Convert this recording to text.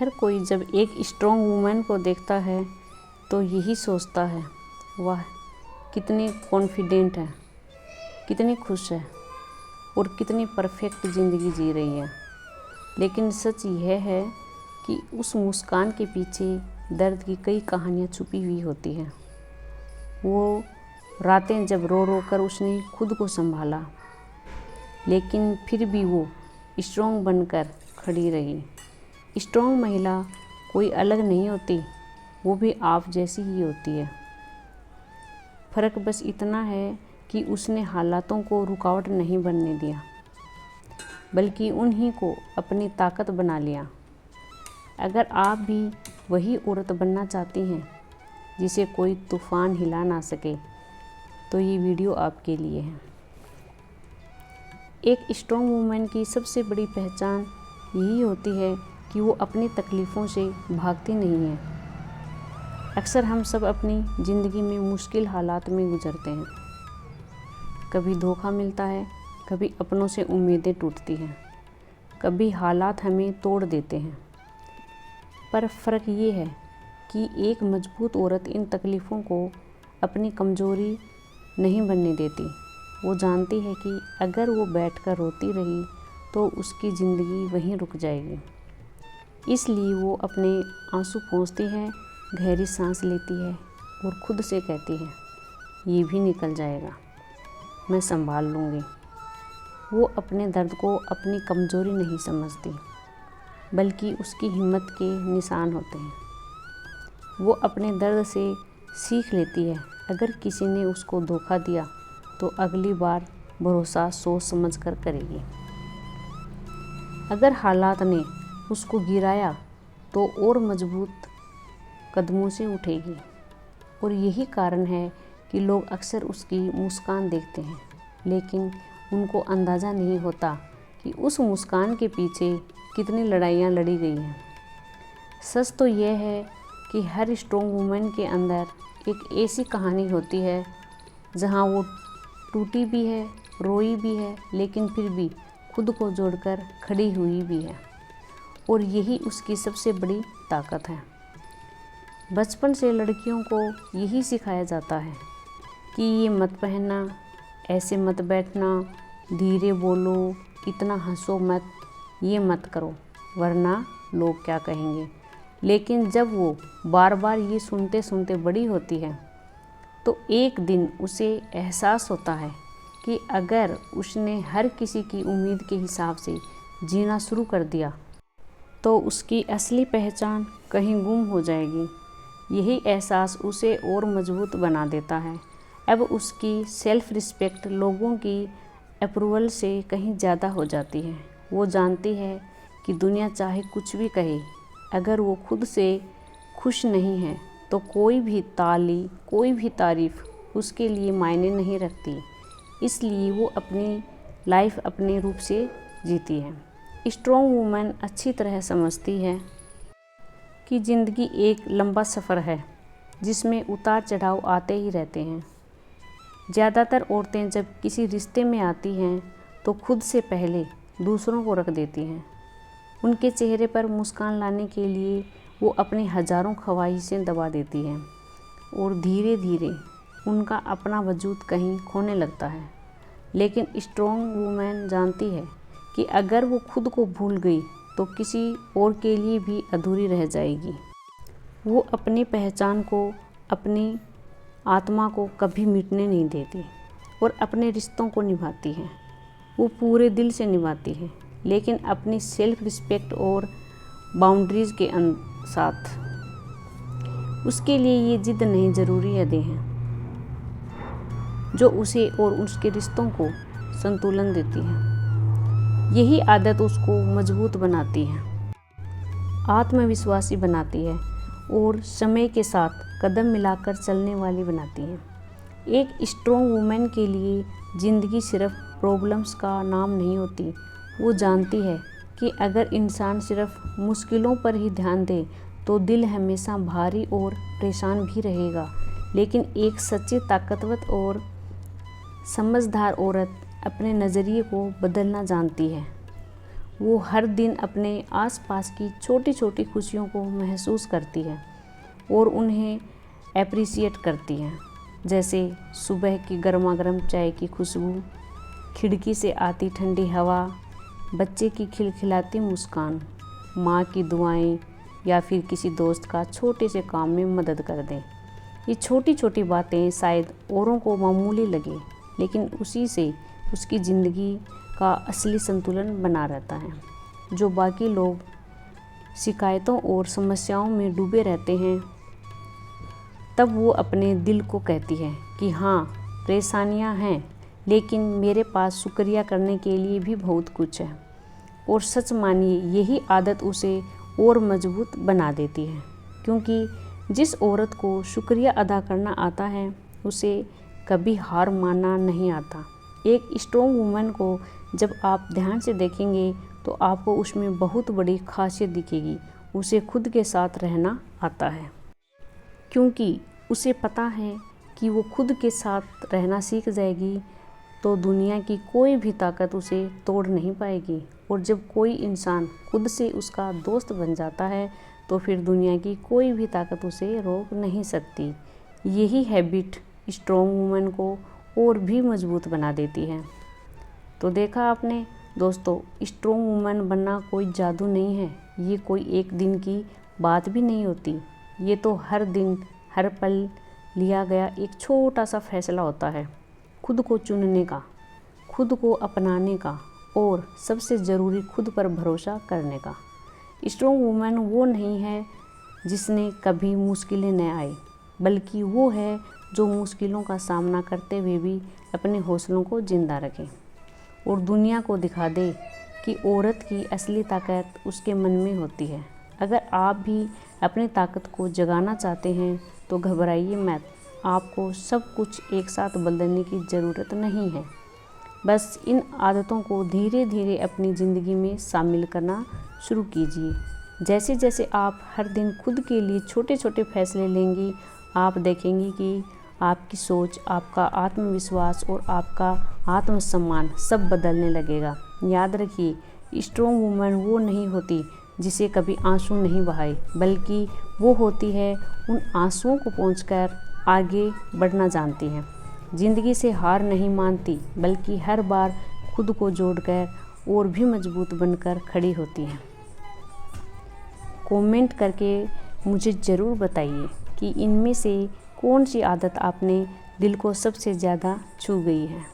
हर कोई जब एक स्ट्रॉन्ग वुमेन को देखता है तो यही सोचता है, वाह कितनी कॉन्फिडेंट है, कितनी खुश है और कितनी परफेक्ट ज़िंदगी जी रही है। लेकिन सच यह है कि उस मुस्कान के पीछे दर्द की कई कहानियाँ छुपी हुई होती हैं। वो रातें जब रो रो कर उसने खुद को संभाला, लेकिन फिर भी वो स्ट्रॉन्ग बनकर खड़ी रही। स्ट्रॉन्ग महिला कोई अलग नहीं होती, वो भी आप जैसी ही होती है। फ़र्क बस इतना है कि उसने हालातों को रुकावट नहीं बनने दिया, बल्कि उन्हीं को अपनी ताकत बना लिया। अगर आप भी वही औरत बनना चाहती हैं जिसे कोई तूफ़ान हिला ना सके, तो ये वीडियो आपके लिए है। एक स्ट्रॉन्ग वुमेन की सबसे बड़ी पहचान यही होती है कि वो अपनी तकलीफ़ों से भागती नहीं है। अक्सर हम सब अपनी ज़िंदगी में मुश्किल हालात में गुजरते हैं। कभी धोखा मिलता है, कभी अपनों से उम्मीदें टूटती हैं, कभी हालात हमें तोड़ देते हैं। पर फ़र्क ये है कि एक मजबूत औरत इन तकलीफ़ों को अपनी कमज़ोरी नहीं बनने देती। वो जानती है कि अगर वो बैठकर रोती रही तो उसकी ज़िंदगी वहीं रुक जाएगी। इसलिए वो अपने आंसू पोंछती है, गहरी सांस लेती है और खुद से कहती है, ये भी निकल जाएगा, मैं संभाल लूँगी। वो अपने दर्द को अपनी कमज़ोरी नहीं समझती, बल्कि उसकी हिम्मत के निशान होते हैं। वो अपने दर्द से सीख लेती है, अगर किसी ने उसको धोखा दिया तो अगली बार भरोसा सोच समझ कर करेगी। अगर हालात ने उसको गिराया तो और मजबूत कदमों से उठेगी। और यही कारण है कि लोग अक्सर उसकी मुस्कान देखते हैं, लेकिन उनको अंदाज़ा नहीं होता कि उस मुस्कान के पीछे कितनी लड़ाइयाँ लड़ी गई हैं। सच तो यह है कि हर स्ट्रॉन्ग वुमेन के अंदर एक ऐसी कहानी होती है जहाँ वो टूटी भी है, रोई भी है, लेकिन फिर भी खुद को जोड़कर खड़ी हुई भी है। और यही उसकी सबसे बड़ी ताकत है। बचपन से लड़कियों को यही सिखाया जाता है कि ये मत पहनना, ऐसे मत बैठना, धीरे बोलो, इतना हंसो मत, ये मत करो वरना लोग क्या कहेंगे। लेकिन जब वो बार बार ये सुनते सुनते बड़ी होती है तो एक दिन उसे एहसास होता है कि अगर उसने हर किसी की उम्मीद के हिसाब से जीना शुरू कर दिया तो उसकी असली पहचान कहीं गुम हो जाएगी। यही एहसास उसे और मजबूत बना देता है। अब उसकी सेल्फ रिस्पेक्ट लोगों की अप्रूवल से कहीं ज़्यादा हो जाती है। वो जानती है कि दुनिया चाहे कुछ भी कहे, अगर वो खुद से खुश नहीं है तो कोई भी ताली, कोई भी तारीफ़ उसके लिए मायने नहीं रखती। इसलिए वो अपनी लाइफ अपने रूप से जीती है। स्ट्रॉन्ग वुमेन अच्छी तरह समझती है कि ज़िंदगी एक लंबा सफ़र है जिसमें उतार चढ़ाव आते ही रहते हैं। ज़्यादातर औरतें जब किसी रिश्ते में आती हैं तो खुद से पहले दूसरों को रख देती हैं। उनके चेहरे पर मुस्कान लाने के लिए वो अपनी हज़ारों ख्वाहिशें दबा देती हैं और धीरे धीरे उनका अपना वजूद कहीं खोने लगता है। लेकिन स्ट्रॉन्ग वुमेन जानती है कि अगर वो खुद को भूल गई तो किसी और के लिए भी अधूरी रह जाएगी। वो अपनी पहचान को, अपनी आत्मा को कभी मिटने नहीं देती और अपने रिश्तों को निभाती है। वो पूरे दिल से निभाती है, लेकिन अपनी सेल्फ रिस्पेक्ट और बाउंड्रीज़ के साथ। उसके लिए ये जिद नहीं, ज़रूरी हदें हैं जो उसे और उसके रिश्तों को संतुलन देती हैं। यही आदत उसको मजबूत बनाती है, आत्मविश्वासी बनाती है और समय के साथ कदम मिलाकर चलने वाली बनाती है। एक स्ट्रॉन्ग वुमेन के लिए ज़िंदगी सिर्फ प्रॉब्लम्स का नाम नहीं होती। वो जानती है कि अगर इंसान सिर्फ मुश्किलों पर ही ध्यान दे तो दिल हमेशा भारी और परेशान भी रहेगा। लेकिन एक सच्ची, ताकतवर और समझदार औरत अपने नज़रिए को बदलना जानती है। वो हर दिन अपने आसपास की छोटी छोटी खुशियों को महसूस करती है और उन्हें एप्रिसिएट करती है। जैसे सुबह की गर्मा गर्म चाय की खुशबू, खिड़की से आती ठंडी हवा, बच्चे की खिलखिलाती मुस्कान, माँ की दुआएं या फिर किसी दोस्त का छोटे से काम में मदद कर दें। ये छोटी छोटी बातें शायद औरों को मामूली लगे, लेकिन उसी से उसकी ज़िंदगी का असली संतुलन बना रहता है। जो बाकी लोग शिकायतों और समस्याओं में डूबे रहते हैं, तब वो अपने दिल को कहती है कि हाँ, परेशानियाँ हैं, लेकिन मेरे पास शुक्रिया करने के लिए भी बहुत कुछ है। और सच मानिए, यही आदत उसे और मजबूत बना देती है, क्योंकि जिस औरत को शुक्रिया अदा करना आता है, उसे कभी हार मानना नहीं आता। एक स्ट्रॉन्ग वुमन को जब आप ध्यान से देखेंगे तो आपको उसमें बहुत बड़ी खासियत दिखेगी। उसे खुद के साथ रहना आता है, क्योंकि उसे पता है कि वो खुद के साथ रहना सीख जाएगी तो दुनिया की कोई भी ताकत उसे तोड़ नहीं पाएगी। और जब कोई इंसान खुद से उसका दोस्त बन जाता है तो फिर दुनिया की कोई भी ताकत उसे रोक नहीं सकती। यही हैबिट स्ट्रॉन्ग वुमन को और भी मजबूत बना देती है। तो देखा आपने दोस्तों, स्ट्रॉन्ग वुमन बनना कोई जादू नहीं है। ये कोई एक दिन की बात भी नहीं होती। ये तो हर दिन हर पल लिया गया एक छोटा सा फैसला होता है, खुद को चुनने का, खुद को अपनाने का और सबसे ज़रूरी खुद पर भरोसा करने का। स्ट्रॉन्ग वुमन वो नहीं है जिसने कभी मुश्किलें न आई, बल्कि वो है जो मुश्किलों का सामना करते हुए भी अपने हौसलों को जिंदा रखे और दुनिया को दिखा दे कि औरत की असली ताकत उसके मन में होती है। अगर आप भी अपनी ताकत को जगाना चाहते हैं तो घबराइए मत। आपको सब कुछ एक साथ बदलने की ज़रूरत नहीं है। बस इन आदतों को धीरे धीरे अपनी ज़िंदगी में शामिल करना शुरू कीजिए। जैसे जैसे आप हर दिन खुद के लिए छोटे छोटे फैसले लेंगी, आप देखेंगे कि आपकी सोच, आपका आत्मविश्वास और आपका आत्मसम्मान सब बदलने लगेगा। याद रखिए, स्ट्रॉन्ग वुमन वो नहीं होती जिसे कभी आंसू नहीं बहाए, बल्कि वो होती है उन आंसुओं को पोंछकर आगे बढ़ना जानती है। ज़िंदगी से हार नहीं मानती, बल्कि हर बार खुद को जोड़कर और भी मजबूत बनकर खड़ी होती है। कमेंट करके मुझे ज़रूर बताइए कि इनमें से कौन सी आदत आपने दिल को सबसे ज़्यादा छू गई है।